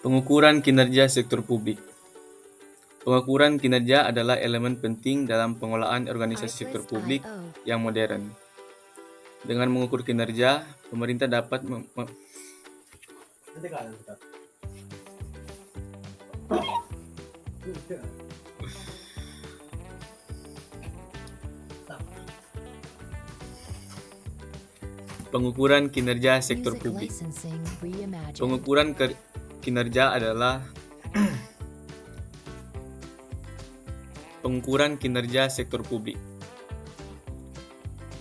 Pengukuran kinerja sektor publik. Pengukuran kinerja adalah elemen penting dalam pengelolaan organisasi sektor publik yang modern. Dengan mengukur kinerja, pemerintah dapat Pengukuran kinerja sektor publik. Pengukuran kinerja adalah pengukuran kinerja sektor publik.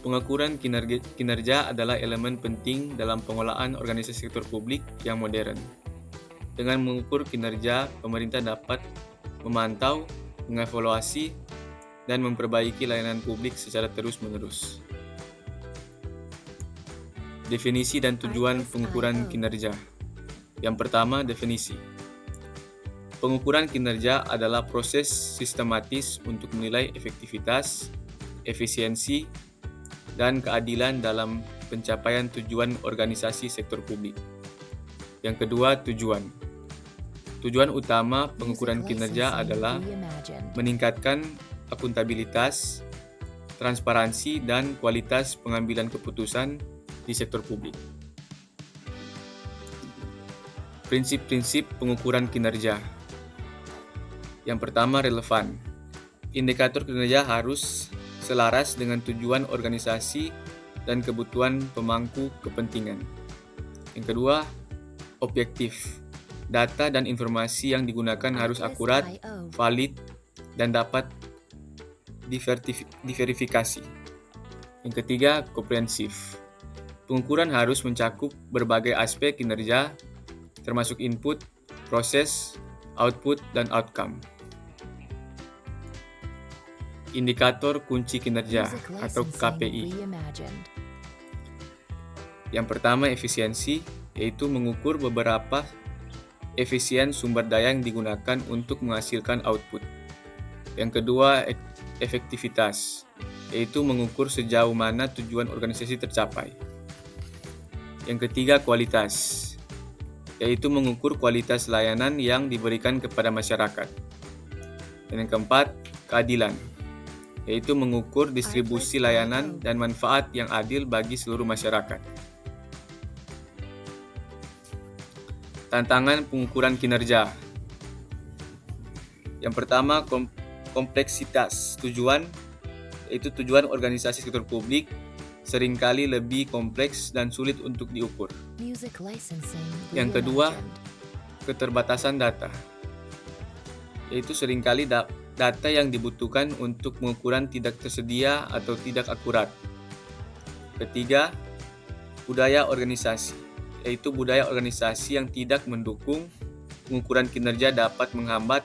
Pengukuran kinerja adalah elemen penting dalam pengelolaan organisasi sektor publik yang modern. Dengan mengukur kinerja, pemerintah dapat memantau, mengevaluasi, dan memperbaiki layanan publik secara terus-menerus. Definisi dan tujuan pengukuran kinerja. Yang pertama, definisi. Pengukuran kinerja adalah proses sistematis untuk menilai efektivitas, efisiensi, dan keadilan dalam pencapaian tujuan organisasi sektor publik. Yang kedua, tujuan. Tujuan utama pengukuran kinerja adalah meningkatkan akuntabilitas, transparansi, dan kualitas pengambilan keputusan di sektor publik. Prinsip-prinsip pengukuran kinerja. Yang pertama, relevan. Indikator kinerja harus selaras dengan tujuan organisasi dan kebutuhan pemangku kepentingan. Yang kedua, objektif. Data dan informasi yang digunakan harus akurat, valid, dan dapat diverifikasi. Yang ketiga, komprehensif. Pengukuran harus mencakup berbagai aspek kinerja, termasuk input, proses, output, dan outcome. Indikator kunci kinerja atau KPI. Yang pertama, efisiensi, yaitu mengukur beberapa efisien sumber daya yang digunakan untuk menghasilkan output. Yang kedua, efektivitas, yaitu mengukur sejauh mana tujuan organisasi tercapai. Yang ketiga, kualitas, yaitu mengukur kualitas layanan yang diberikan kepada masyarakat. Dan yang keempat, keadilan, yaitu mengukur distribusi layanan dan manfaat yang adil bagi seluruh masyarakat. Tantangan pengukuran kinerja. Yang pertama, kompleksitas tujuan, yaitu tujuan organisasi sektor publik seringkali lebih kompleks dan sulit untuk diukur. Yang kedua, keterbatasan data, yaitu seringkali data yang dibutuhkan untuk pengukuran tidak tersedia atau tidak akurat. Ketiga, budaya organisasi, yaitu budaya organisasi yang tidak mendukung pengukuran kinerja dapat menghambat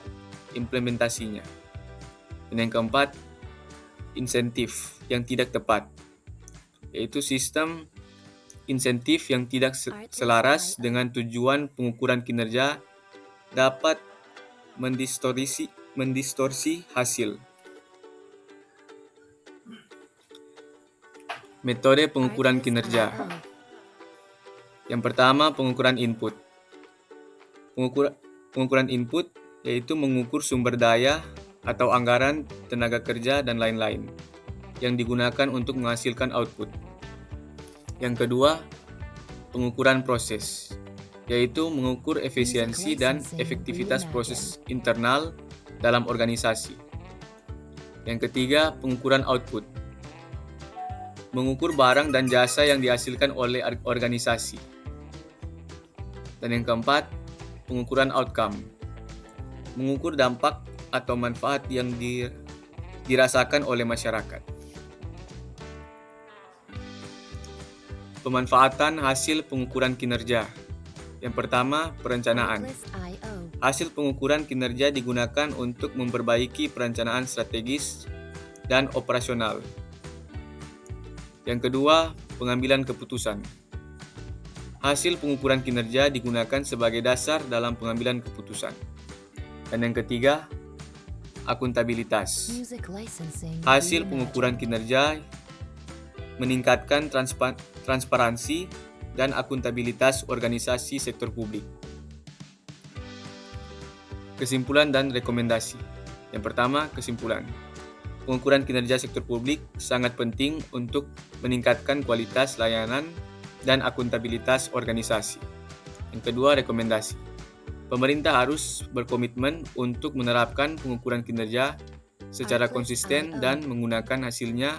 implementasinya. Dan yang keempat, insentif yang tidak tepat, yaitu sistem insentif yang tidak selaras dengan tujuan pengukuran kinerja dapat mendistorsi hasil. Metode pengukuran kinerja. Yang pertama, pengukuran input. Pengukuran input yaitu mengukur sumber daya atau anggaran, tenaga kerja, dan lain-lain yang digunakan untuk menghasilkan output. Yang kedua, pengukuran proses, yaitu mengukur efisiensi dan efektivitas proses internal dalam organisasi. Yang ketiga, pengukuran output, mengukur barang dan jasa yang dihasilkan oleh organisasi. Dan yang keempat, pengukuran outcome, mengukur dampak atau manfaat yang dirasakan oleh masyarakat. Pemanfaatan hasil pengukuran kinerja. Yang pertama, perencanaan. Hasil pengukuran kinerja digunakan untuk memperbaiki perencanaan strategis dan operasional. Yang kedua, pengambilan keputusan. Hasil pengukuran kinerja digunakan sebagai dasar dalam pengambilan keputusan. Dan yang ketiga, akuntabilitas. Hasil pengukuran kinerja meningkatkan transparansi dan akuntabilitas organisasi sektor publik. Kesimpulan dan rekomendasi. Yang pertama, kesimpulan. Pengukuran kinerja sektor publik sangat penting untuk meningkatkan kualitas layanan dan akuntabilitas organisasi. Yang kedua, rekomendasi. Pemerintah harus berkomitmen untuk menerapkan pengukuran kinerja secara konsisten dan menggunakan hasilnya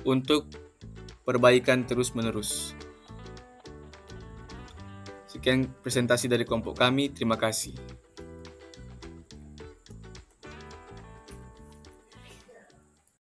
untuk perbaikan terus-menerus. Sekian presentasi dari kelompok kami. Terima kasih.